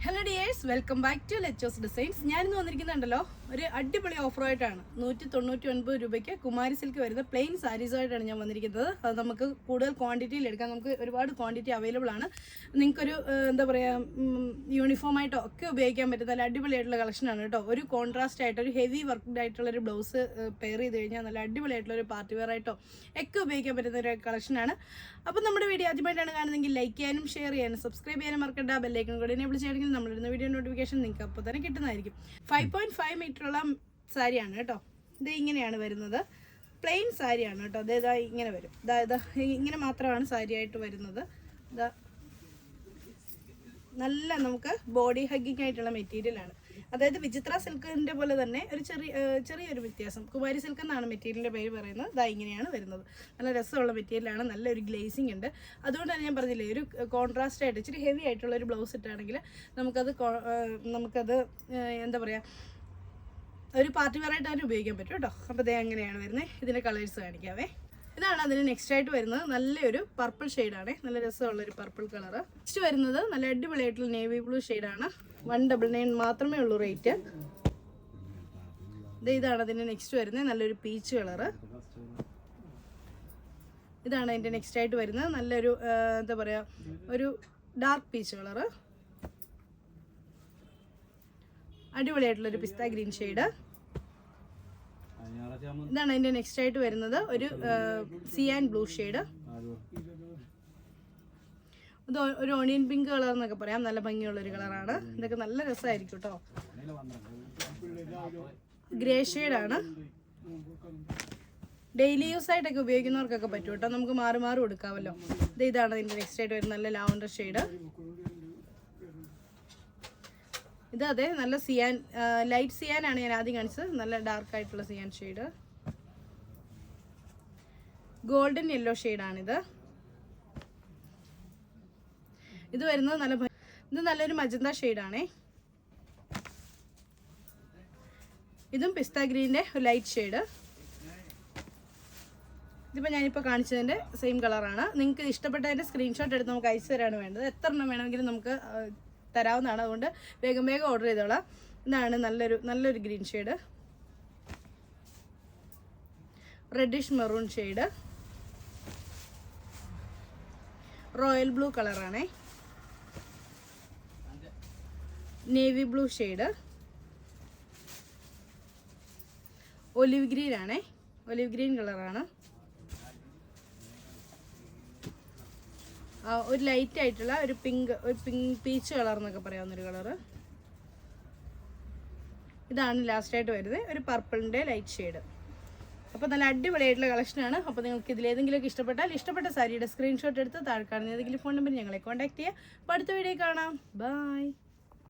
Hello dears, welcome back to Lecho's designs. ഞാനിന്ന് വന്നിരിക്കുന്നുണ്ടല്ലോ ഒരു അടിപൊളി ഓഫറായിട്ടാണ്. 199 രൂപയ്ക്ക് കുമാരി സിൽക്ക് വരുന്ന പ്ലെയിൻ സാരീസുമായിട്ടാണ് ഞാൻ വന്നിരിക്കുന്നത്. അത് നമുക്ക് കൂടുതൽ ക്വാണ്ടിറ്റിയിൽ എടുക്കാം. നമുക്ക് ഒരുപാട് ക്വാണ്ടിറ്റി അവൈലബിൾ ആണ്. നിങ്ങൾക്കൊരു എന്താ പറയുക, യൂണിഫോമായിട്ടോ ഒക്കെ ഉപയോഗിക്കാൻ പറ്റുന്ന നല്ല അടിപൊളിയായിട്ടുള്ള കളക്ഷനാണ് കേട്ടോ. ഒരു കോൺട്രാസ്റ്റ് ആയിട്ട് ഒരു ഹെവി വർക്ക്ഡ് ആയിട്ടുള്ളൊരു ബ്ലൗസ് പെയർ ചെയ്ത് കഴിഞ്ഞാൽ നല്ല അടിപൊളിയായിട്ടുള്ളൊരു പാർട്ടി വെയർ ആയിട്ടോ ഒക്കെ ഉപയോഗിക്കാൻ പറ്റുന്ന ഒരു കളക്ഷനാണ്. അപ്പോൾ നമ്മുടെ വീഡിയോ ആദ്യമായിട്ടാണ് കാണുന്നതെങ്കിൽ ലൈക്ക് ചെയ്യാനും ഷെയർ ചെയ്യാനും സബ്സ്ക്രൈബ് ചെയ്യാനും മറക്കണ്ട. ബെല്ലൈക്കൺ കൂടെ എനേബിൾ ചെയ്യണമെങ്കിൽ നമ്മളിടുന്ന വീഡിയോ നോട്ടിഫിക്കേഷൻ നിങ്ങൾക്ക് അപ്പോൾ തന്നെ കിട്ടുന്നതായിരിക്കും. 5.5 മീറ്ററുള്ള സാരിയാണ് കേട്ടോ. ഇത് ഇങ്ങനെയാണ് വരുന്നത്. പ്ലെയിൻ സാരിയാണ് കേട്ടോ. ഇതാ ഇങ്ങനെ വരും. ഇതാ ഇങ്ങനെ മാത്രമാണ് സാരി ആയിട്ട് വരുന്നത്. ഇതാ നല്ല നമുക്ക് ബോഡി ഹഗ്ഗിങ് ആയിട്ടുള്ള മെറ്റീരിയലാണ്. അതായത് വിചിത്ര സിൽക്കിൻ്റെ പോലെ തന്നെ ഒരു ചെറിയൊരു വ്യത്യാസം. കുമാരി സിൽക്ക് എന്നാണ് മെറ്റീരിയലിൻ്റെ പേര് പറയുന്നത്. ഇതാ ഇങ്ങനെയാണ് വരുന്നത്. നല്ല രസമുള്ള മെറ്റീരിയലാണ്. നല്ലൊരു ഗ്ലേസിങ് ഉണ്ട്. അതുകൊണ്ട് തന്നെ ഞാൻ പറഞ്ഞില്ലേ, ഒരു കോൺട്രാസ്റ്റ് ആയിട്ട് ഇച്ചിരി ഹെവി ആയിട്ടുള്ള ഒരു ബ്ലൗസ് ഇട്ടാണെങ്കിൽ നമുക്കത് എന്താ പറയുക, ഒരു പാർട്ടി വെയർ ആയിട്ട് തന്നെ ഉപയോഗിക്കാൻ പറ്റും കേട്ടോ. അപ്പോൾ ഇത് എങ്ങനെയാണ് വരുന്നത്, ഇതിൻ്റെ കളേഴ്സ് കാണിക്കാവേ. ഇതാണ് അതിന് നെക്സ്റ്റ് ആയിട്ട് വരുന്നത്. നല്ലൊരു പർപ്പിൾ ഷെയ്ഡാണ്. നല്ല രസമുള്ളൊരു പർപ്പിൾ കളറ്. നെക്സ്റ്റ് വരുന്നത് നല്ല അടിപൊളിയായിട്ടുള്ള നേവി ബ്ലൂ ഷെയ്ഡാണ്. 199 മാത്രമേ ഉള്ളൂ റേറ്റ്. ഇതാണ് അതിൻ്റെ നെക്സ്റ്റ് വരുന്നത്. നല്ലൊരു പീച്ച് കളറ്. ഇതാണ് അതിൻ്റെ നെക്സ്റ്റ് ആയിട്ട് വരുന്നത്. നല്ലൊരു എന്താ പറയുക, ഒരു ഡാർക്ക് പീച്ച് കളറ്. അടിപൊളിയായിട്ടുള്ളൊരു പിസ്ത ഗ്രീൻ ഷെയ്ഡ്. ഇതാണ് അതിൻ്റെ നെക്സ്റ്റ് ആയിട്ട് വരുന്നത്. ഒരു സിയാൻ ബ്ലൂ ഷെയ്ഡ്. ഇത് ഒരു ഓണിയൻ പിങ്ക് കളർ എന്നൊക്കെ പറയാം. നല്ല ഭംഗിയുള്ളൊരു കളറാണ്. ഇതൊക്കെ നല്ല രസമായിരിക്കും കേട്ടോ. ഗ്രേ ഷെയ്ഡാണ്. ഡെയിലി യൂസ് ആയിട്ടൊക്കെ ഉപയോഗിക്കുന്നവർക്കൊക്കെ പറ്റും കേട്ടോ. നമുക്ക് മാറി മാറി കൊടുക്കാമല്ലോ. ഇതാണ് അതിൻ്റെ നെക്സ്റ്റ് ആയിട്ട് വരുന്നത്. നല്ല ലാവണ്ടർ ഷെയ്ഡ്. ഇത് അതെ, നല്ല സിയാൻ, ലൈറ്റ് സിയാനാണ് ഞാൻ ആദ്യം കാണിച്ചത്. നല്ല ഡാർക്ക് ആയിട്ടുള്ള സിയാൻ ഷെയ്ഡ്. ഗോൾഡൻ യെല്ലോ ഷെയ്ഡാണിത്. ഇത് വരുന്നത് ഇത് നല്ലൊരു മജന്ത ഷെയ്ഡാണേ. ഇതും പിസ്ത ഗ്രീൻ്റെ ലൈറ്റ് ഷെയ്ഡ്. ഇതിപ്പോൾ ഞാനിപ്പോൾ കാണിച്ചതിൻ്റെ സെയിം കളറാണ്. നിങ്ങൾക്ക് ഇഷ്ടപ്പെട്ടതിൻ്റെ സ്ക്രീൻഷോട്ട് എടുത്ത് നമുക്ക് അയച്ചു തരാണ് വേണ്ടത്. എത്ര എണ്ണം വേണമെങ്കിലും നമുക്ക് തരാവുന്നതാണ്. അതുകൊണ്ട് വേഗം ഓർഡർ ചെയ്തോളാം. ഇതാണ് നല്ലൊരു green shade. Reddish maroon shade. Royal blue കളറാണേ. Navy blue shade. Olive green ആണേ. ഒലിവ് ഗ്രീൻ കളറാണ്. ഒരു ലൈറ്റ് ആയിട്ടുള്ള ഒരു പിങ്ക് പീച്ച് കളർ എന്നൊക്കെ പറയാവുന്നൊരു കളറ്. ഇതാണ് ലാസ്റ്റ് ആയിട്ട് വരുന്നത്. ഒരു പർപ്പിളിൻ്റെ ലൈറ്റ് ഷെയ്ഡ്. അപ്പോൾ നല്ല അടിപൊളിയായിട്ടുള്ള കളക്ഷനാണ്. അപ്പോൾ നിങ്ങൾക്ക് ഇതിലേതെങ്കിലുമൊക്കെ ഇഷ്ടപ്പെട്ട സാരിയുടെ സ്ക്രീൻഷോട്ട് എടുത്ത് താഴെ കാണുന്ന ഏതെങ്കിലും ഫോൺ നമ്പർ ഞങ്ങളെ കോൺടാക്ട് ചെയ്യുക. അപ്പോൾ അടുത്ത വീഡിയോ കാണാം. ബൈ.